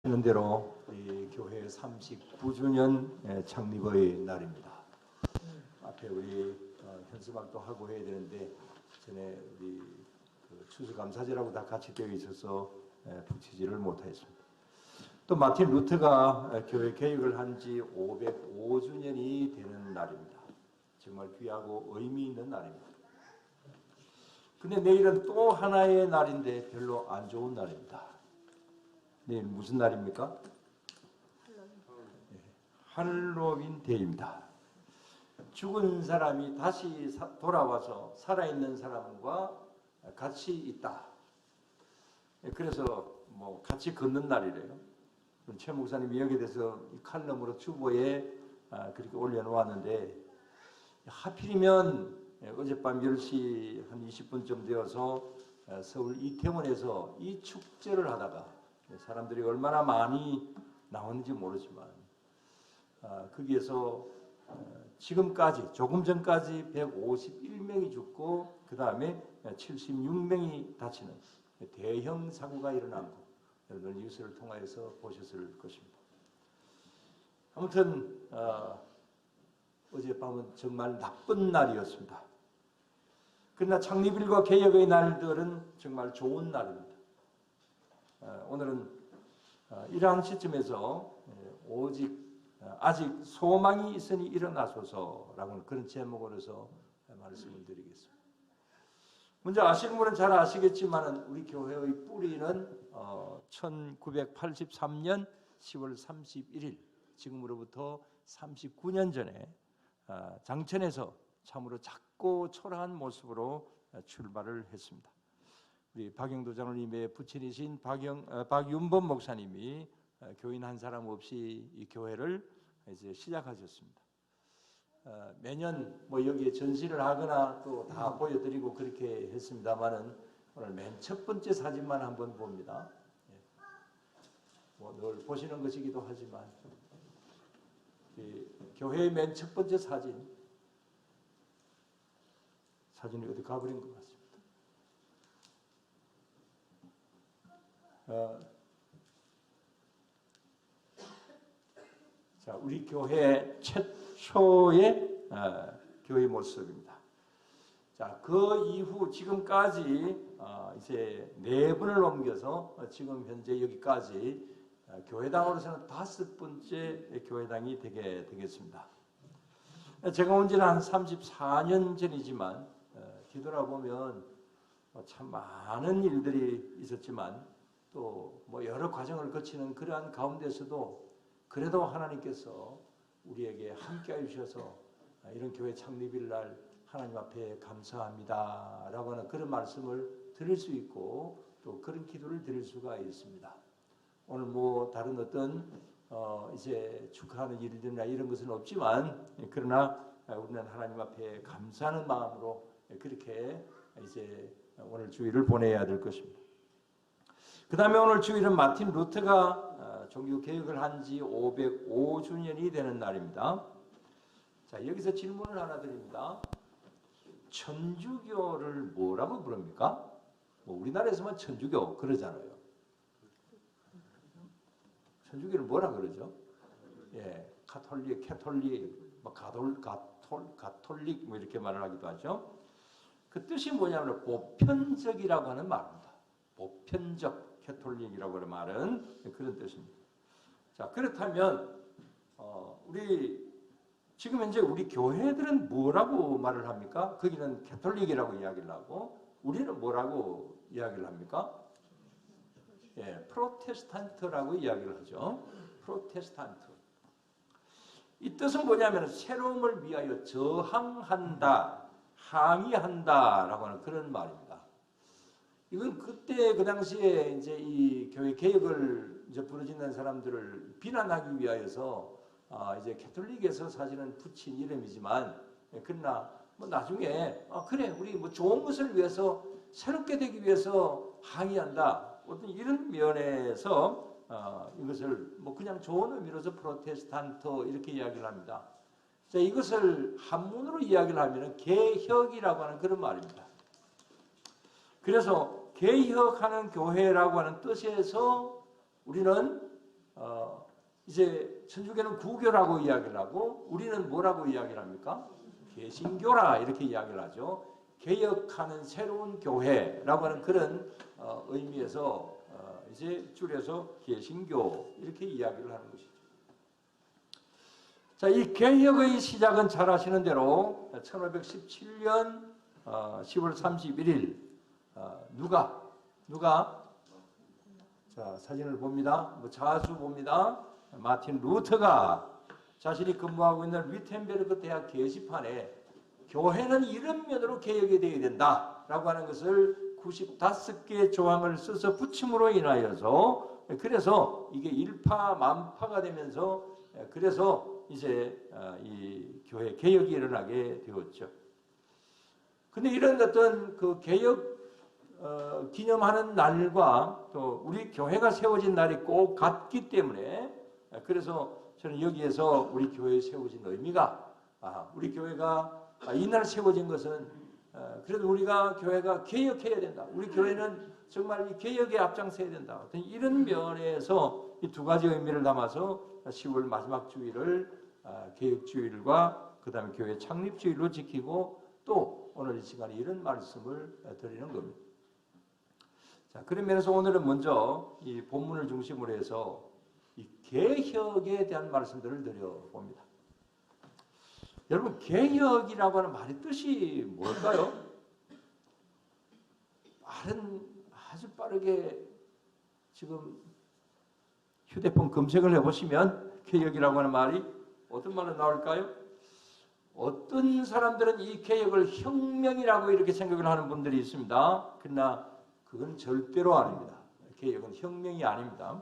하는 대로 우리 교회 39주년 창립의 날입니다. 앞에 우리 현수막도 하고 해야 되는데 전에 우리 추수감사제라고 다 같이 되어 있어서 붙이지를 못하였습니다. 또 마틴 루터가 교회 개혁을 한 지 505주년이 되는 날입니다. 정말 귀하고 의미 있는 날입니다. 근데 내일은 또 하나의 날인데 별로 안 좋은 날입니다. 내일 무슨 날입니까? 할로윈 데이입니다. 죽은 사람이 다시 돌아와서 살아있는 사람과 같이 있다. 그래서 같이 걷는 날이래요. 최 목사님이 여기에 대해서 칼럼으로 주보에 그렇게 올려놓았는데, 하필이면 어젯밤 10시 한 20분쯤 되어서 서울 이태원에서 이 축제를 하다가 사람들이 얼마나 많이 나오는지 모르지만 거기에서 지금까지 조금 전까지 151명이 죽고 그 다음에 76명이 다치는 대형 사고가 일어난 거 여러분 뉴스를 통해서 보셨을 것입니다. 아무튼 어젯밤은 정말 나쁜 날이었습니다. 그러나 창립일과 개혁의 날들은 정말 좋은 날입니다. 오늘은 이러한 시점에서 오직 아직 소망이 있으니 일어나소서라고 그런 제목으로서 말씀을 드리겠습니다. 먼저 아시는 분은 잘 아시겠지만 우리 교회의 뿌리는 1983년 10월 31일 지금으로부터 39년 전에 장천에서 참으로 작고 초라한 모습으로 출발을 했습니다. 우리 박영도 장로님의 부친이신 박윤범 목사님이 교인 한 사람 없이 이 교회를 이제 시작하셨습니다. 매년 여기에 전시를 하거나 또 다 보여드리고 그렇게 했습니다만은 오늘 맨 첫 번째 사진만 한번 봅니다. 늘 보시는 것이기도 하지만 교회의 맨 첫 번째 사진이 어디 가버린 것 같습니다. 자, 우리 교회 최초의 교회 모습입니다. 자, 그 이후 지금까지 이제 4분을 넘겨서 지금 현재 여기까지 교회당으로서는 5번째 교회당이 되겠습니다. 제가 온 지는 한 34년 전이지만 뒤돌아보면 참 많은 일들이 있었지만 또 여러 과정을 거치는 그러한 가운데서도 그래도 하나님께서 우리에게 함께해 주셔서 이런 교회 창립일 날 하나님 앞에 감사합니다라고 하는 그런 말씀을 드릴 수 있고 또 그런 기도를 드릴 수가 있습니다. 오늘 다른 어떤 이제 축하하는 일이나 이런 것은 없지만 그러나 우리는 하나님 앞에 감사하는 마음으로 그렇게 이제 오늘 주일을 보내야 될 것입니다. 그 다음에 오늘 주일은 마틴 루터가 종교 개혁을 한 지 505주년이 되는 날입니다. 자, 여기서 질문을 하나 드립니다. 천주교를 뭐라고 부릅니까? 우리나라에서만 천주교 그러잖아요. 천주교를 뭐라 그러죠? 예, 캐톨릭, 가톨릭 이렇게 말을 하기도 하죠. 그 뜻이 뭐냐면 보편적이라고 하는 말입니다. 보편적 캐톨릭이라고 하는 말은 그런 뜻입니다. 자, 그렇다면 우리 지금 현재 우리 교회들은 뭐라고 말을 합니까? 거기는 캐톨릭이라고 이야기를 하고 우리는 뭐라고 이야기를 합니까? 예, 프로테스탄트라고 이야기를 하죠. 프로테스탄트. 이 뜻은 뭐냐면 새로움을 위하여 저항한다, 항의한다라고 하는 그런 말입니다. 이건 그때 그 당시에 이제 이 교회 개혁을 이제 부르짖는 사람들을 비난하기 위하여서 이제 캐톨릭에서 사실은 붙인 이름이지만 그러나 나중에 그래 우리 좋은 것을 위해서 새롭게 되기 위해서 항의한다 어떤 이런 면에서 이것을 그냥 좋은 의미로서 프로테스탄트 이렇게 이야기를 합니다. 자, 이것을 한문으로 이야기를 하면 개혁이라고 하는 그런 말입니다. 그래서 개혁하는 교회라고 하는 뜻에서 우리는 이제 천주교는 구교라고 이야기를 하고 우리는 뭐라고 이야기를 합니까? 개신교라 이렇게 이야기를 하죠. 개혁하는 새로운 교회라고 하는 그런 의미에서 이제 줄여서 개신교 이렇게 이야기를 하는 것이죠. 자, 이 개혁의 시작은 잘 아시는 대로 1517년 10월 31일 누가 자, 사진을 봅니다. 자수 봅니다. 마틴 루터가 자신이 근무하고 있는 위텐베르크 대학 게시판에 교회는 이런 면으로 개혁이 되어야 된다라고 하는 것을 95개의 조항을 써서 붙임으로 인하여서 그래서 이게 일파만파가 되면서 그래서 이제 이 교회 개혁이 일어나게 되었죠. 근데 이런 어떤 그 개혁 기념하는 날과 또 우리 교회가 세워진 날이 꼭 같기 때문에 그래서 저는 여기에서 우리 교회에 세워진 의미가 우리 교회가 이날 세워진 것은 그래도 우리가 교회가 개혁해야 된다. 우리 교회는 정말 이 개혁에 앞장서야 된다. 이런 면에서 이 두 가지 의미를 담아서 10월 마지막 주일을 개혁주일과 그 다음에 교회 창립주일로 지키고 또 오늘 이 시간에 이런 말씀을 드리는 겁니다. 자, 그런 면에서 오늘은 먼저 이 본문을 중심으로 해서 이 개혁에 대한 말씀들을 드려봅니다. 여러분, 개혁이라고 하는 말의 뜻이 뭘까요? 말은 아주 빠르게 지금 휴대폰 검색을 해보시면 개혁이라고 하는 말이 어떤 말로 나올까요? 어떤 사람들은 이 개혁을 혁명이라고 이렇게 생각을 하는 분들이 있습니다. 그러나 그건 절대로 아닙니다. 개혁은 혁명이 아닙니다.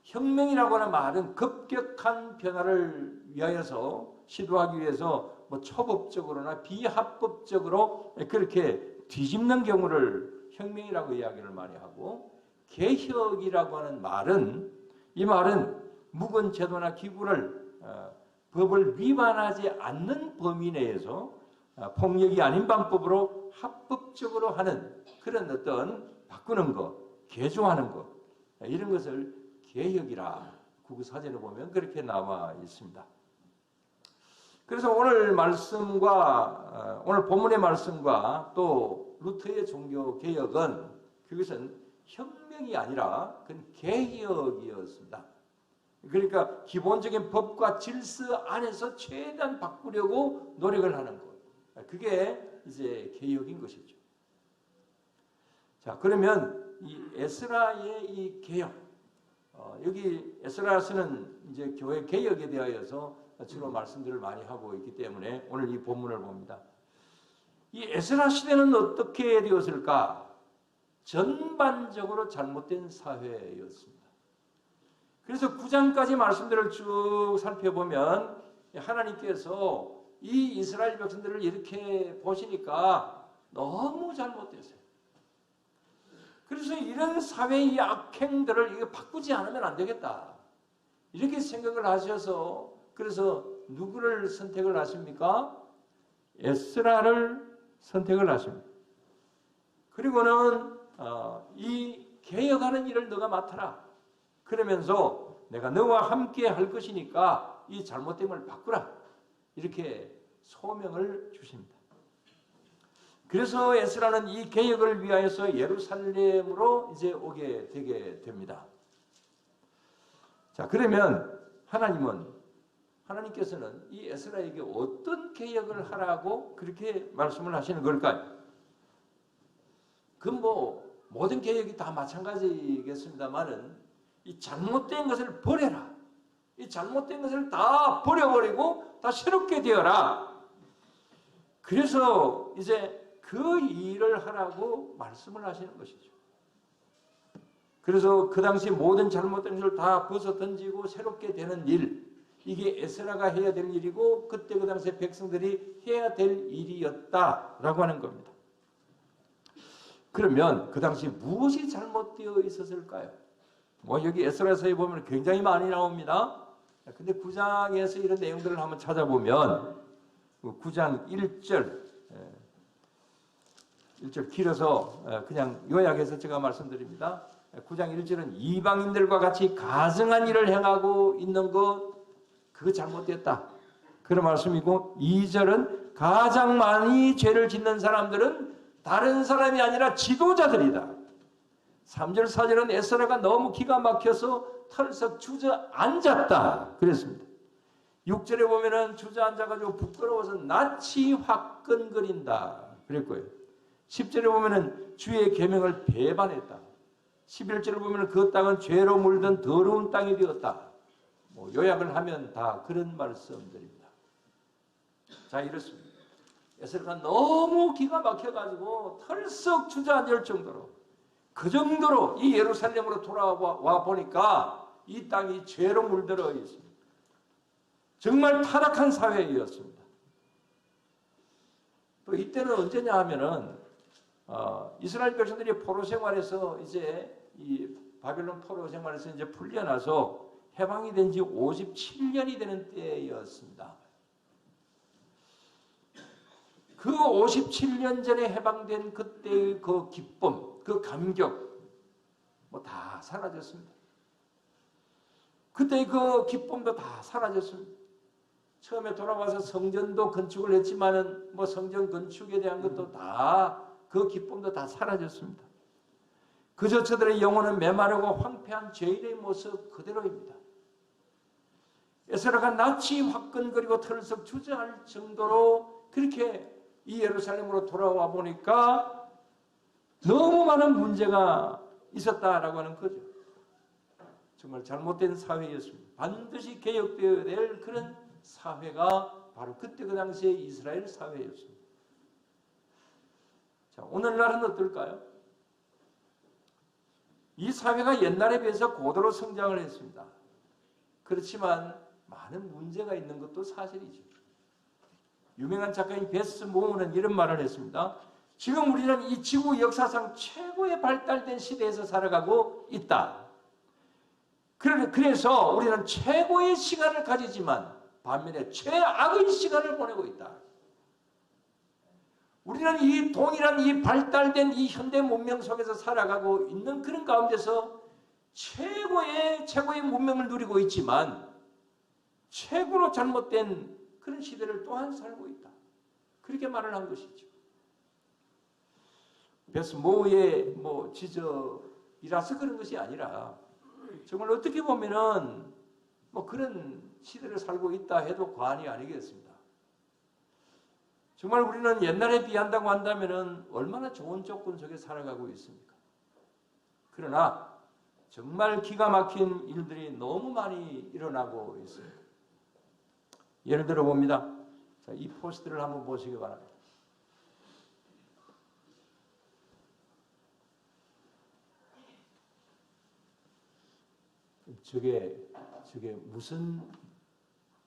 혁명이라고 하는 말은 급격한 변화를 위하여서 시도하기 위해서 뭐 초법적으로나 비합법적으로 그렇게 뒤집는 경우를 혁명이라고 이야기를 많이 하고 개혁이라고 하는 말은 이 말은 묵은 제도나 기구를 법을 위반하지 않는 범위 내에서 폭력이 아닌 방법으로 합법적으로 하는 그런 어떤 바꾸는 것, 개조하는 것 이런 것을 개혁이라 국어사전에 보면 그렇게 나와 있습니다. 그래서 오늘 말씀과 오늘 본문의 말씀과 또 루터의 종교 개혁은 그것은 혁명이 아니라 그건 개혁이었습니다. 그러니까 기본적인 법과 질서 안에서 최대한 바꾸려고 노력을 하는 것. 그게 이제 개혁인 것이죠. 자, 그러면 이 에스라의 이 개혁, 여기 에스라서는 이제 교회 개혁에 대하여서 주로 말씀들을 많이 하고 있기 때문에 오늘 이 본문을 봅니다. 이 에스라 시대는 어떻게 되었을까? 전반적으로 잘못된 사회였습니다. 그래서 9장까지 말씀들을 쭉 살펴보면 하나님께서 이 이스라엘 백성들을 이렇게 보시니까 너무 잘못됐어요. 그래서 이런 사회의 악행들을 이거 바꾸지 않으면 안 되겠다. 이렇게 생각을 하셔서 그래서 누구를 선택을 하십니까? 에스라를 선택을 하십니다. 그리고는 이 개혁하는 일을 너가 맡아라. 그러면서 내가 너와 함께 할 것이니까 이 잘못됨을 바꾸라. 이렇게 소명을 주십니다. 그래서 에스라는 이 개혁을 위하여서 예루살렘으로 이제 오게 되게 됩니다. 자, 그러면 하나님께서는 이 에스라에게 어떤 개혁을 하라고 그렇게 말씀을 하시는 걸까요? 그건 뭐 모든 개혁이 다 마찬가지겠습니다만은 이 잘못된 것을 버려라. 이 잘못된 것을 다 버려버리고 다 새롭게 되어라. 그래서 이제 그 일을 하라고 말씀을 하시는 것이죠. 그래서 그 당시 모든 잘못된 것을 다 벗어 던지고 새롭게 되는 일, 이게 에스라가 해야 될 일이고 그때 그 당시에 백성들이 해야 될 일이었다라고 하는 겁니다. 그러면 그 당시 무엇이 잘못되어 있었을까요? 뭐 여기 에스라서에 보면 굉장히 많이 나옵니다. 근데 9장에서 이런 내용들을 한번 찾아보면 9장 1절 길어서 그냥 요약해서 제가 말씀드립니다. 9장 1절은 이방인들과 같이 가증한 일을 행하고 있는 것, 그거 잘못됐다, 그런 말씀이고, 2절은 가장 많이 죄를 짓는 사람들은 다른 사람이 아니라 지도자들이다. 3절 4절은 에스라가 너무 기가 막혀서 털썩 주저앉았다 그랬습니다. 6절에 보면은 주저앉아가지고 부끄러워서 낯이 화끈거린다 그랬고요. 10절에 보면은 주의 계명을 배반했다. 11절에 보면은 그 땅은 죄로 물든 더러운 땅이 되었다. 뭐 요약을 하면 다 그런 말씀들입니다. 자, 이렇습니다. 에스라가 너무 기가 막혀가지고 털썩 주저앉을 정도로, 그 정도로 이 예루살렘으로 돌아와 보니까 이 땅이 죄로 물들어 있습니다. 정말 타락한 사회였습니다. 또 이때는 언제냐 하면은 이스라엘 백성들이 포로 생활에서 이제 이 바벨론 포로 생활에서 이제 풀려나서 해방이 된 지 57년이 되는 때였습니다. 그 57년 전에 해방된 그때의 그 기쁨, 그 감격, 뭐 다 사라졌습니다. 그때의 그 기쁨도 다 사라졌습니다. 처음에 돌아와서 성전도 건축을 했지만은 뭐 성전 건축에 대한 것도 다, 그 기쁨도 다 사라졌습니다. 그저 저들의 영혼은 메마르고 황폐한 죄인의 모습 그대로입니다. 에스라가 낯이 화끈거리고 털썩 주저할 정도로 그렇게 이 예루살렘으로 돌아와 보니까 너무 많은 문제가 있었다라고 하는 거죠. 정말 잘못된 사회였습니다. 반드시 개혁되어야 될 그런 사회가 바로 그때 그 당시에 이스라엘 사회였습니다. 자, 오늘날은 어떨까요? 이 사회가 옛날에 비해서 고도로 성장을 했습니다. 그렇지만 많은 문제가 있는 것도 사실이죠. 유명한 작가인 베스 모어는 이런 말을 했습니다. 지금 우리는 이 지구 역사상 최고의 발달된 시대에서 살아가고 있다. 그래서 우리는 최고의 시간을 가지지만 반면에 최악의 시간을 보내고 있다. 우리는 이 동일한 이 발달된 이 현대 문명 속에서 살아가고 있는 그런 가운데서 최고의 문명을 누리고 있지만 최고로 잘못된 그런 시대를 또한 살고 있다. 그렇게 말을 한 것이죠. 베스 모어의 뭐 지적이라서 그런 것이 아니라 정말 어떻게 보면은 뭐 그런 시대를 살고 있다 해도 과언이 아니겠습니다. 정말 우리는 옛날에 비한다고 한다면은 얼마나 좋은 조건 속에 살아가고 있습니까? 그러나 정말 기가 막힌 일들이 너무 많이 일어나고 있습니다. 예를 들어 봅니다. 자, 이 포스트를 한번 보시기 바랍니다. 저게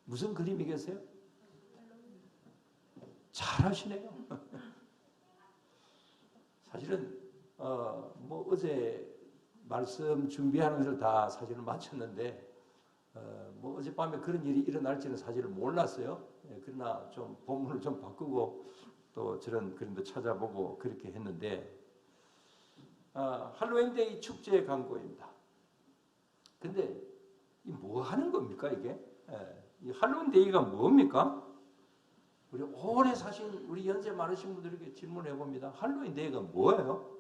무슨 그림이겠어요? 잘하시네요. 사실은 뭐 어제 말씀 준비하는 것을 다 사실은 마쳤는데 뭐 어젯밤에 그런 일이 일어날지는 사실을 몰랐어요. 그러나 좀 본문을 좀 바꾸고 또 저런 그림도 찾아보고 그렇게 했는데 할로윈데이 축제 광고입니다. 근데 이 뭐 하는 겁니까 이게? 이 할로윈데이가 뭡니까? 우리 오래 사신 우리 연세 많으신 분들에게 질문해 봅니다. 할로윈데이가 뭐예요?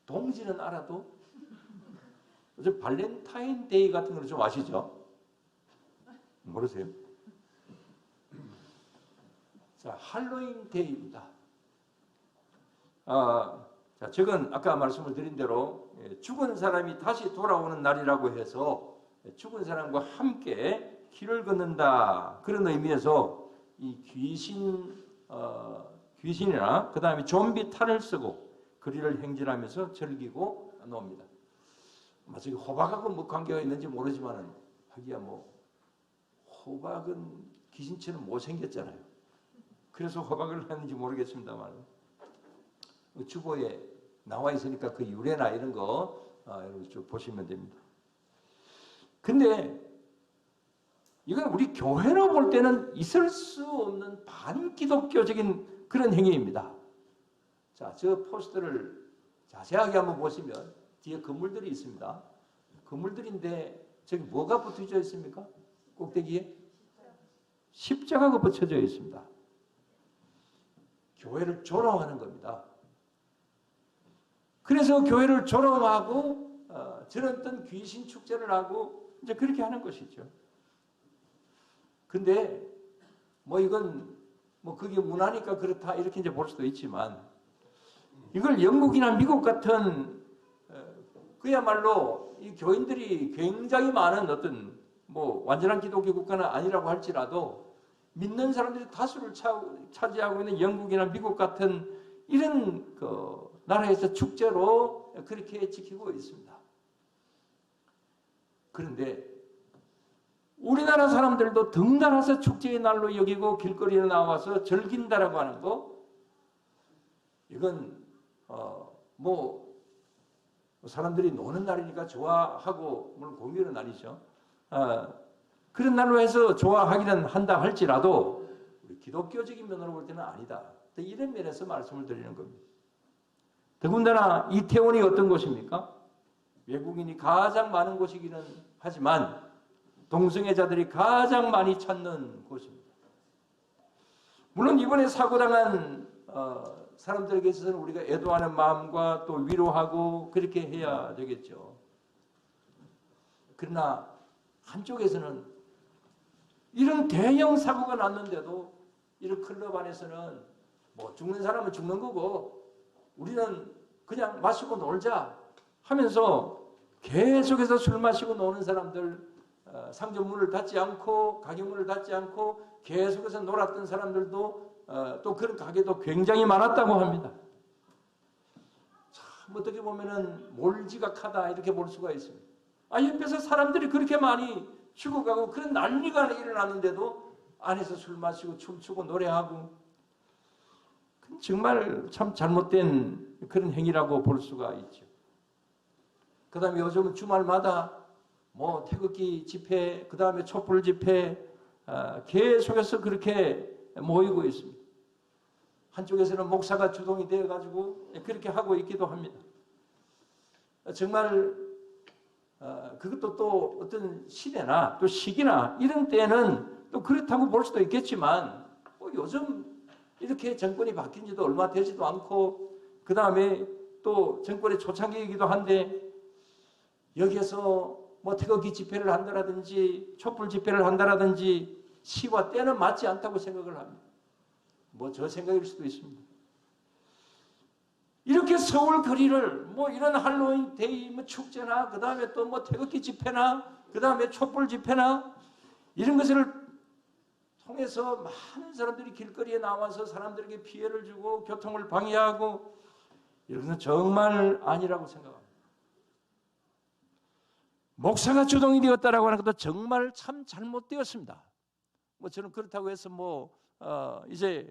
동지는 알아도 요즘 발렌타인데이 같은 걸 좀 아시죠? 모르세요? 자, 할로윈데이입니다. 자, 저건 아까 말씀을 드린 대로 죽은 사람이 다시 돌아오는 날이라고 해서 죽은 사람과 함께 길을 걷는다 그런 의미에서 이 귀신이나 그 다음에 좀비 탈을 쓰고 거리를 행진하면서 즐기고 놉니다. 마치 호박하고 뭐 관계가 있는지 모르지만은 하기야 뭐 호박은 귀신처럼 못생겼잖아요. 그래서 호박을 하는지 모르겠습니다만 주보에 나와 있으니까 그 유래나 이런 거 여러분 쭉 보시면 됩니다. 근데 이건 우리 교회로 볼 때는 있을 수 없는 반기독교적인 그런 행위입니다. 자, 저 포스터를 자세하게 한번 보시면 뒤에 건물들이 있습니다. 건물들인데 저기 뭐가 붙여져 있습니까? 꼭대기에 십자가가 붙여져 있습니다. 교회를 조롱하는 겁니다. 그래서 교회를 조롱하고 저런 어떤 귀신 축제를 하고 이제 그렇게 하는 것이죠. 근데 뭐 이건 뭐 그게 문화니까 그렇다 이렇게 이제 볼 수도 있지만 이걸 영국이나 미국 같은 그야말로 이 교인들이 굉장히 많은 어떤 뭐 완전한 기독교 국가는 아니라고 할지라도 믿는 사람들이 다수를 차지하고 있는 영국이나 미국 같은 이런 그 나라에서 축제로 그렇게 지키고 있습니다. 그런데 우리나라 사람들도 덩달아서 축제의 날로 여기고 길거리에 나와서 즐긴다라고 하는 거, 이건 뭐 사람들이 노는 날이니까 좋아하고 물론 공연은 날이죠. 그런 날로 해서 좋아하기는 한다 할지라도 우리 기독교적인 면으로 볼 때는 아니다. 이런 면에서 말씀을 드리는 겁니다. 더군다나 이태원이 어떤 곳입니까? 외국인이 가장 많은 곳이기는 하지만 동성애자들이 가장 많이 찾는 곳입니다. 물론 이번에 사고당한 사람들에게 있어서는 우리가 애도하는 마음과 또 위로하고 그렇게 해야 되겠죠. 그러나 한쪽에서는 이런 대형 사고가 났는데도 이런 클럽 안에서는 뭐 죽는 사람은 죽는 거고 우리는 그냥 마시고 놀자 하면서 계속해서 술 마시고 노는 사람들, 상점 문을 닫지 않고 가게 문을 닫지 않고 계속해서 놀았던 사람들도 또 그런 가게도 굉장히 많았다고 합니다. 참 어떻게 보면은 몰지각하다 이렇게 볼 수가 있습니다. 옆에서 사람들이 그렇게 많이 죽어가고 그런 난리가 일어났는데도 안에서 술 마시고 춤추고 노래하고 정말 참 잘못된 그런 행위라고 볼 수가 있죠. 그 다음에 요즘은 주말마다 뭐 태극기 집회, 그 다음에 촛불 집회 계속해서 그렇게 모이고 있습니다. 한쪽에서는 목사가 주동이 되어가지고 그렇게 하고 있기도 합니다. 정말 그것도 또 어떤 시대나 또 시기나 이런 때는 또 그렇다고 볼 수도 있겠지만 요즘 이렇게 정권이 바뀐 지도 얼마 되지도 않고 그 다음에 또 정권의 초창기이기도 한데 여기에서 뭐 태극기 집회를 한다라든지 촛불 집회를 한다라든지 시와 때는 맞지 않다고 생각을 합니다. 뭐 저 생각일 수도 있습니다. 이렇게 서울 거리를 뭐 이런 할로윈 데이 뭐 축제나 그 다음에 또 뭐 태극기 집회나 그 다음에 촛불 집회나 이런 것을 통해서 많은 사람들이 길거리에 나와서 사람들에게 피해를 주고 교통을 방해하고 이런 것은 정말 아니라고 생각합니다. 목사가 주동이 되었다라고 하는 것도 정말 참 잘못되었습니다. 뭐 저는 그렇다고 해서 이제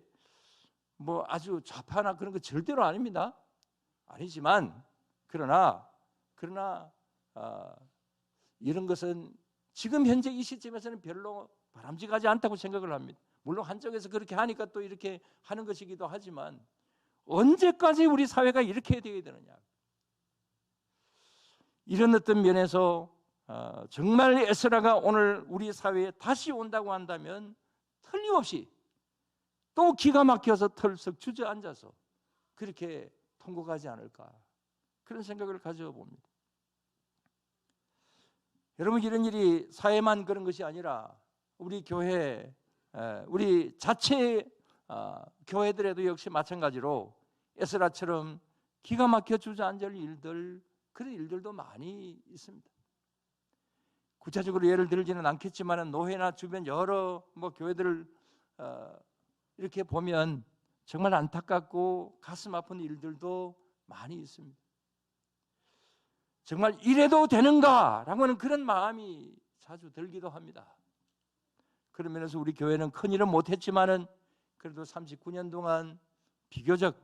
아주 좌파나 그런 거 절대로 아닙니다. 아니지만 그러나 이런 것은 지금 현재 이 시점에서는 별로 바람직하지 않다고 생각을 합니다. 물론 한쪽에서 그렇게 하니까 또 이렇게 하는 것이기도 하지만 언제까지 우리 사회가 이렇게 되어야 되느냐. 이런 어떤 면에서 정말 에스라가 오늘 우리 사회에 다시 온다고 한다면 틀림없이 또 기가 막혀서 털썩 주저앉아서 그렇게 통곡하지 않을까 그런 생각을 가져봅니다. 여러분 이런 일이 사회만 그런 것이 아니라 우리 교회, 우리 자체 교회들에도 역시 마찬가지로 에스라처럼 기가 막혀 주저앉을 일들 그런 일들도 많이 있습니다. 구체적으로 예를 들지는 않겠지만 노회나 주변 여러 교회들을 이렇게 보면 정말 안타깝고 가슴 아픈 일들도 많이 있습니다. 정말 이래도 되는가라고 하는 그런 마음이 자주 들기도 합니다. 그런 면에서 우리 교회는 큰 일은 못했지만은 그래도 39년 동안 비교적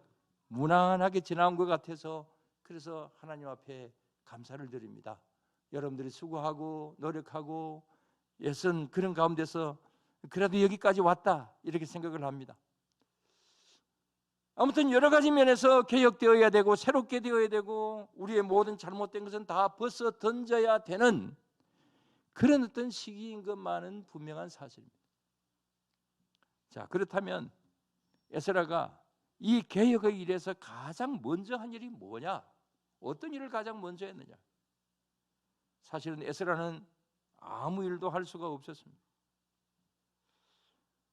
무난하게 지나온 것 같아서 그래서 하나님 앞에 감사를 드립니다. 여러분들이 수고하고 노력하고 애쓴 그런 가운데서 그래도 여기까지 왔다 이렇게 생각을 합니다. 아무튼 여러 가지 면에서 개혁되어야 되고 새롭게 되어야 되고 우리의 모든 잘못된 것은 다 벗어 던져야 되는 그런 어떤 시기인 것만은 분명한 사실입니다. 자, 그렇다면 에스라가 이 개혁의 일에서 가장 먼저 한 일이 뭐냐? 어떤 일을 가장 먼저 했느냐? 사실은 에스라는 아무 일도 할 수가 없었습니다.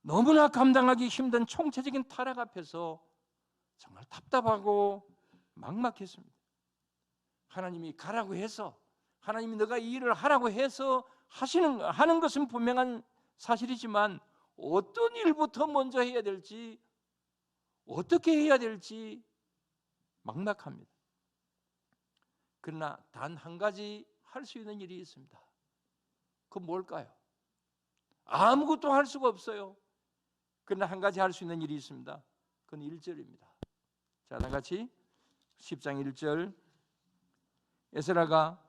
너무나 감당하기 힘든 총체적인 타락 앞에서 정말 답답하고 막막했습니다. 하나님이 가라고 해서, 하나님이 너가 이 일을 하라고 해서 하는 것은 분명한 사실이지만 어떤 일부터 먼저 해야 될지, 어떻게 해야 될지 막막합니다. 그러나 단 한 가지 할 수 있는 일이 있습니다. 그건 뭘까요? 아무것도 할 수가 없어요. 그러나 한 가지 할 수 있는 일이 있습니다. 그건 1절입니다. 자, 다 같이 10장 1절. 에스라가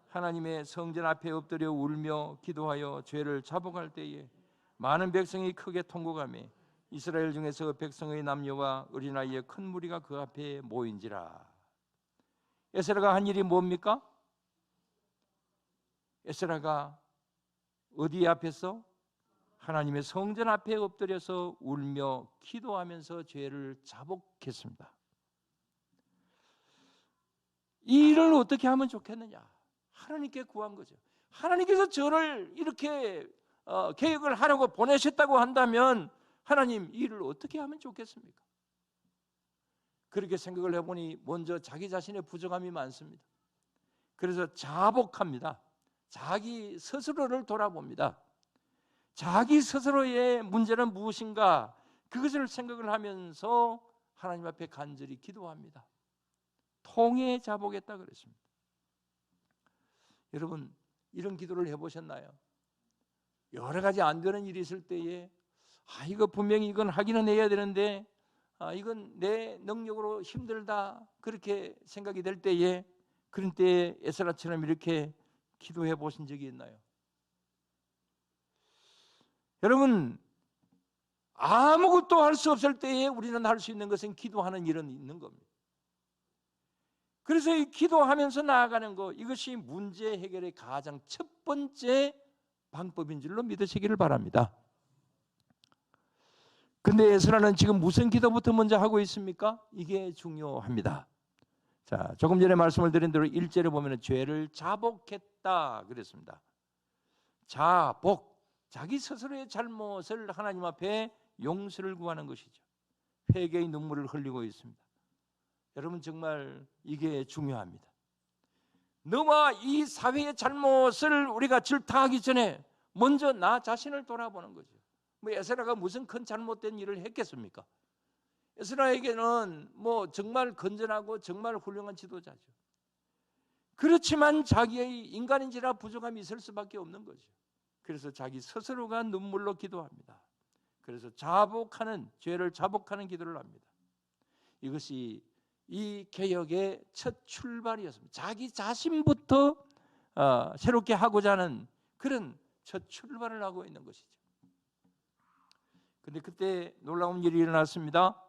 하나님의 성전 앞에 엎드려 울며 기도하여 죄를 자복할 때에 많은 백성이 크게 통곡하며 이스라엘 중에서 백성의 남녀와 어린아이의 큰 무리가 그 앞에 모인지라. 에스라가 한 일이 뭡니까? 에스라가 어디 앞에서? 하나님의 성전 앞에 엎드려서 울며 기도하면서 죄를 자복했습니다. 이 일을 어떻게 하면 좋겠느냐? 하나님께 구한 거죠. 하나님께서 저를 이렇게 개혁을 하라고 보내셨다고 한다면 하나님, 이 일을 어떻게 하면 좋겠습니까? 그렇게 생각을 해보니 먼저 자기 자신의 부족함이 많습니다. 그래서 자복합니다. 자기 스스로를 돌아봅니다. 자기 스스로의 문제는 무엇인가, 그것을 생각을 하면서 하나님 앞에 간절히 기도합니다. 통해 자복했다 그랬습니다. 여러분, 이런 기도를 해보셨나요? 여러 가지 안 되는 일이 있을 때에 이거 분명히 이건 하기는 해야 되는데 이건 내 능력으로 힘들다, 그렇게 생각이 될 때에, 그런 때에 에스라처럼 이렇게 기도해 보신 적이 있나요? 여러분, 아무것도 할 수 없을 때에 우리는 할 수 있는 것은 기도하는 일은 있는 겁니다. 그래서 이 기도하면서 나아가는 것, 이것이 문제 해결의 가장 첫 번째 방법인 줄로 믿으시기를 바랍니다. 근데 에스라는 지금 무슨 기도부터 먼저 하고 있습니까? 이게 중요합니다. 자, 조금 전에 말씀을 드린 대로 1절에 보면 죄를 자복했다 그랬습니다. 자복, 자기 스스로의 잘못을 하나님 앞에 용서를 구하는 것이죠. 회개의 눈물을 흘리고 있습니다. 여러분, 정말 이게 중요합니다. 너와 이 사회의 잘못을 우리가 질타하기 전에 먼저 나 자신을 돌아보는 거죠. 에스라가 무슨 큰 잘못된 일을 했겠습니까? 에스라에게는 정말 건전하고 정말 훌륭한 지도자죠. 그렇지만 자기의 인간인지라 부족함이 있을 수밖에 없는 거죠. 그래서 자기 스스로가 눈물로 기도합니다. 그래서 죄를 자복하는 기도를 합니다. 이것이 이 개혁의 첫 출발이었습니다. 자기 자신부터 새롭게 하고자 하는 그런 첫 출발을 하고 있는 것이죠. 그런데 그때 놀라운 일이 일어났습니다.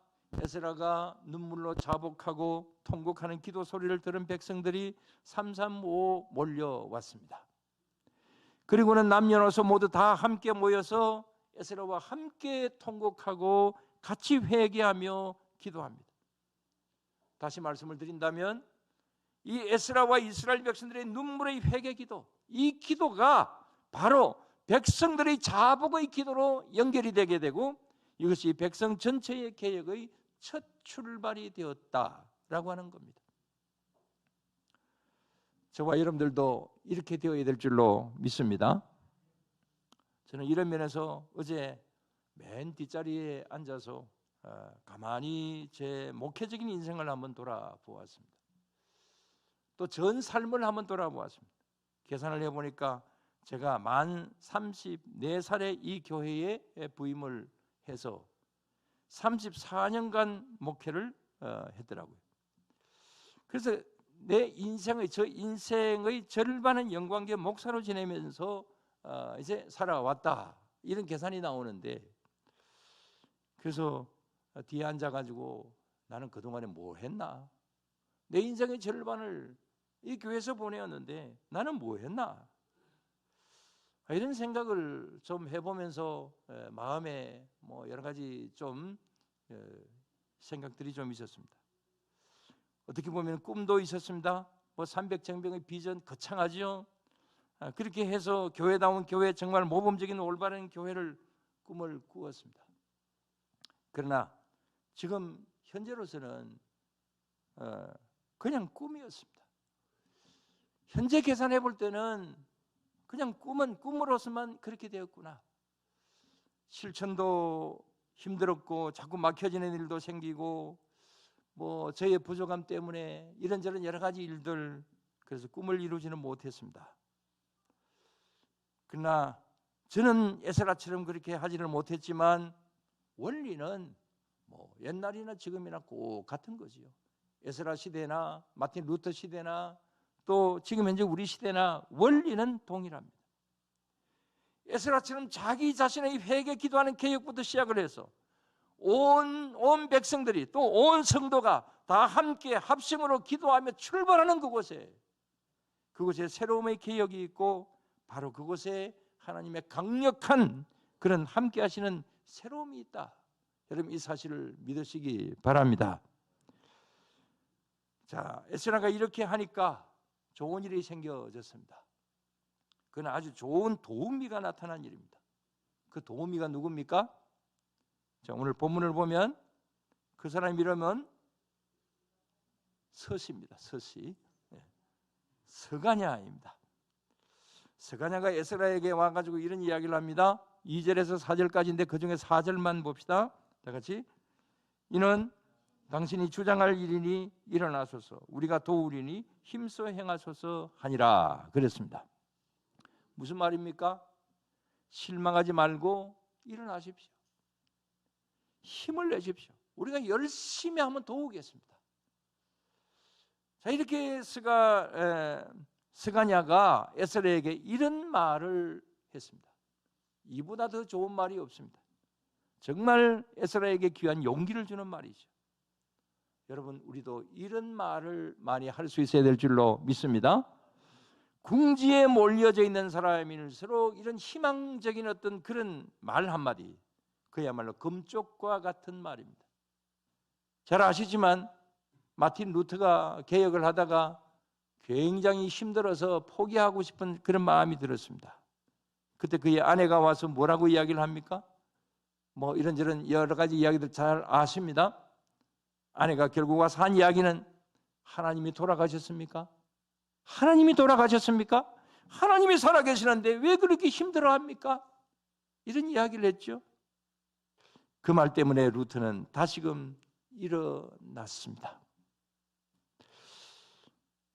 에스라가 눈물로 자복하고 통곡하는 기도 소리를 들은 백성들이 335 몰려왔습니다. 그리고는 남녀노소 모두 다 함께 모여서 에스라와 함께 통곡하고 같이 회개하며 기도합니다. 다시 말씀을 드린다면 이 에스라와 이스라엘 백성들의 눈물의 회개 기도, 이 기도가 바로 백성들의 자복의 기도로 연결이 되게 되고 이것이 백성 전체의 개혁의 첫 출발이 되었다라고 하는 겁니다. 저와 여러분들도 이렇게 되어야 될 줄로 믿습니다. 저는 이런 면에서 어제 맨 뒷자리에 앉아서 가만히 제 목회적인 인생을 한번 돌아보았습니다. 또 전 삶을 한번 돌아보았습니다. 계산을 해보니까 제가 만 34살에 이 교회에 부임을 해서 34년간 목회를 했더라고요. 그래서 저 인생의 절반은 영광계 목사로 지내면서 이제 살아왔다, 이런 계산이 나오는데, 그래서 뒤에 앉아가지고 나는 그동안에 뭐 했나? 내 인생의 절반을 이 교회에서 보내었는데 나는 뭐 했나? 이런 생각을 좀 해보면서 마음에 뭐 여러 가지 좀 생각들이 좀 있었습니다. 어떻게 보면 꿈도 있었습니다. 뭐 300정병의 비전 거창하죠. 그렇게 해서 교회다운 교회, 정말 모범적인 올바른 교회를 꿈을 꾸었습니다. 그러나 지금 현재로서는 그냥 꿈이었습니다. 현재 계산해 볼 때는 그냥 꿈은 꿈으로서만 그렇게 되었구나. 실천도 힘들었고 자꾸 막혀지는 일도 생기고 뭐 저의 부족함 때문에 이런저런 여러 가지 일들, 그래서 꿈을 이루지는 못했습니다. 그러나 저는 에스라처럼 그렇게 하지는 못했지만 원리는 뭐 옛날이나 지금이나 꼭 같은 거지요. 에스라 시대나 마틴 루터 시대나 또 지금 현재 우리 시대나 원리는 동일합니다. 에스라처럼 자기 자신의 회개 기도하는 개혁부터 시작을 해서 온 백성들이 또 온 성도가 다 함께 합심으로 기도하며 출발하는 그곳에 새로움의 개혁이 있고 바로 그곳에 하나님의 강력한 그런 함께 하시는 새로움이 있다. 여러분 이 사실을 믿으시기 바랍니다. 자, 에스라가 이렇게 하니까 좋은 일이 생겨졌습니다. 그건 아주 좋은 도우미가 나타난 일입니다. 그 도우미가 누굽니까? 자, 오늘 본문을 보면 그 사람 이름은 서시입니다. 서시. 서가냐입니다. 서가냐가 에스라에게 와가지고 이런 이야기를 합니다. 2절에서 4절까지인데 그 중에 4절만 봅시다. 다 같이. 이는 당신이 주장할 일이니 일어나소서, 우리가 도우리니 힘써 행하소서 하니라 그랬습니다. 무슨 말입니까? 실망하지 말고 일어나십시오. 힘을 내십시오. 우리가 열심히 한번 도우겠습니다. 자, 이렇게 스가냐가 에스라에게 이런 말을 했습니다. 이보다 더 좋은 말이 없습니다. 정말 에스라에게 귀한 용기를 주는 말이죠. 여러분 우리도 이런 말을 많이 할 수 있어야 될 줄로 믿습니다. 궁지에 몰려져 있는 사람일수록 이런 희망적인 어떤 그런 말 한마디, 그야말로 금쪽과 같은 말입니다. 잘 아시지만 마틴 루터가 개혁을 하다가 굉장히 힘들어서 포기하고 싶은 그런 마음이 들었습니다. 그때 그의 아내가 와서 뭐라고 이야기를 합니까? 뭐 이런저런 여러 가지 이야기들 잘 아십니다. 아내가 결국 와서 한 이야기는 하나님이 돌아가셨습니까? 하나님이 돌아가셨습니까? 하나님이 살아계시는데 왜 그렇게 힘들어합니까? 이런 이야기를 했죠. 그 말 때문에 루트는 다시금 일어났습니다.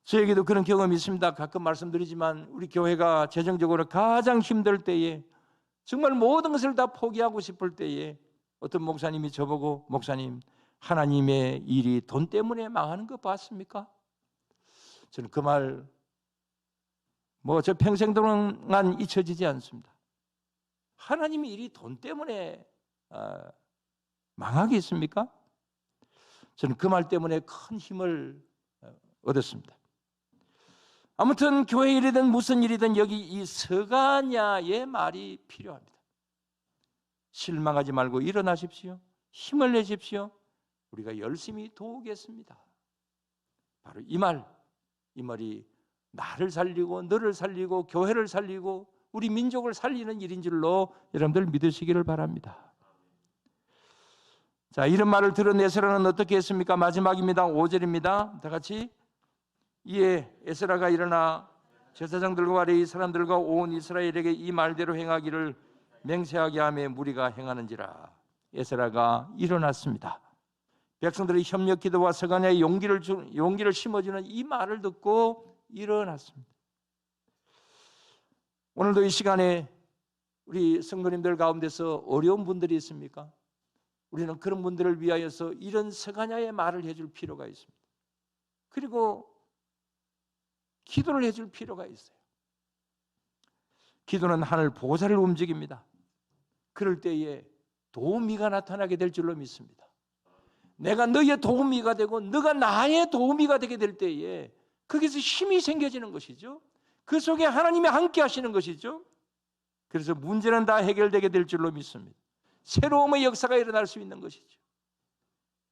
저에게도 그런 경험이 있습니다. 가끔 말씀드리지만 우리 교회가 재정적으로 가장 힘들 때에, 정말 모든 것을 다 포기하고 싶을 때에 어떤 목사님이 저보고, 목사님, 하나님의 일이 돈 때문에 망하는 거 봤습니까? 저는 그 말 저 평생 동안 잊혀지지 않습니다. 하나님의 일이 돈 때문에 망하겠습니까? 저는 그 말 때문에 큰 힘을 얻었습니다. 아무튼 교회 일이든 무슨 일이든 여기 이 서가냐의 말이 필요합니다. 실망하지 말고 일어나십시오. 힘을 내십시오. 우리가 열심히 도우겠습니다. 바로 이 말이 나를 살리고 너를 살리고 교회를 살리고 우리 민족을 살리는 일인 줄로 여러분들 믿으시기를 바랍니다. 자, 이런 말을 들은 에스라는 어떻게 했습니까? 마지막입니다. 5절입니다. 다 같이. 이에 에스라가 일어나 제사장들과 레위 사람들과 온 이스라엘에게 이 말대로 행하기를 맹세하게 하며 무리가 행하는지라. 에스라가 일어났습니다. 백성들의 협력 기도와 서가냐의 용기를 심어주는 이 말을 듣고 일어났습니다. 오늘도 이 시간에 우리 성도님들 가운데서 어려운 분들이 있습니까? 우리는 그런 분들을 위하여서 이런 서가냐의 말을 해줄 필요가 있습니다. 그리고 기도를 해줄 필요가 있어요. 기도는 하늘 보좌를 움직입니다. 그럴 때에 도우미가 나타나게 될 줄로 믿습니다. 내가 너희의 도우미가 되고 너가 나의 도우미가 되게 될 때에 거기서 힘이 생겨지는 것이죠. 그 속에 하나님이 함께 하시는 것이죠. 그래서 문제는 다 해결되게 될 줄로 믿습니다. 새로움의 역사가 일어날 수 있는 것이죠.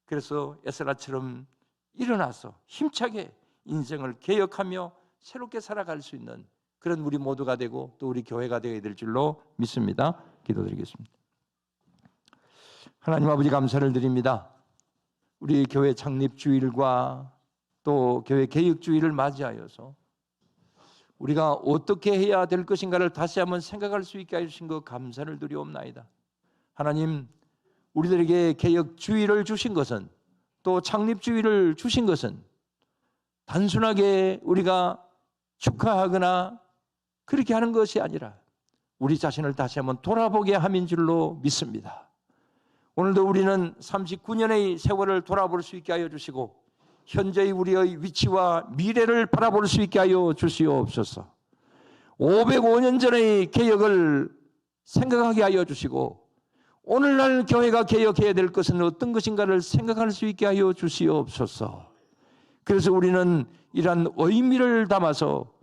그래서 에스라처럼 일어나서 힘차게 인생을 개혁하며 새롭게 살아갈 수 있는 그런 우리 모두가 되고 또 우리 교회가 되게 될 줄로 믿습니다. 기도드리겠습니다. 하나님 아버지 감사를 드립니다. 우리 교회 창립주일과 또 교회 개혁주일을 맞이하여서 우리가 어떻게 해야 될 것인가를 다시 한번 생각할 수 있게 해주신 것 감사를 드리옵나이다. 하나님, 우리들에게 개혁주의를 주신 것은 또 창립주의를 주신 것은 단순하게 우리가 축하하거나 그렇게 하는 것이 아니라 우리 자신을 다시 한번 돌아보게 함인 줄로 믿습니다. 오늘도 우리는 39년의 세월을 돌아볼 수 있게 하여 주시고 현재의 우리의 위치와 미래를 바라볼 수 있게 하여 주시옵소서. 505년 전의 개혁을 생각하게 하여 주시고 오늘날 교회가 개혁해야 될 것은 어떤 것인가를 생각할 수 있게 하여 주시옵소서. 그래서 우리는 이러한 의미를 담아서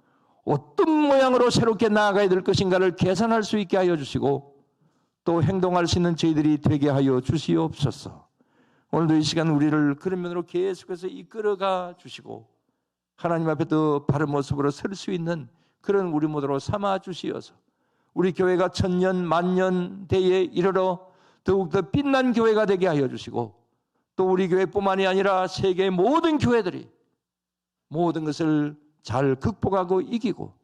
어떤 모양으로 새롭게 나아가야 될 것인가를 계산할 수 있게 하여 주시고 또 행동할 수 있는 저희들이 되게 하여 주시옵소서. 오늘도 이 시간 우리를 그런 면으로 계속해서 이끌어가 주시고 하나님 앞에 더 바른 모습으로 설 수 있는 그런 우리 모두로 삼아 주시어서 우리 교회가 천년 만년 대에 이르러 더욱더 빛난 교회가 되게 하여 주시고 또 우리 교회뿐만이 아니라 세계의 모든 교회들이 모든 것을 잘 극복하고 이기고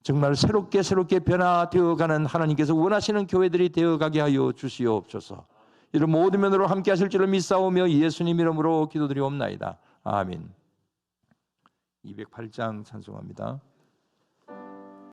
정말 새롭게 변화되어가는 하나님께서 원하시는 교회들이 되어가게 하여 주시옵소서. 이런 모든 면으로 함께 하실 줄을 믿사오며 예수님 이름으로 기도드리옵나이다. 아멘. 208장 찬송합니다.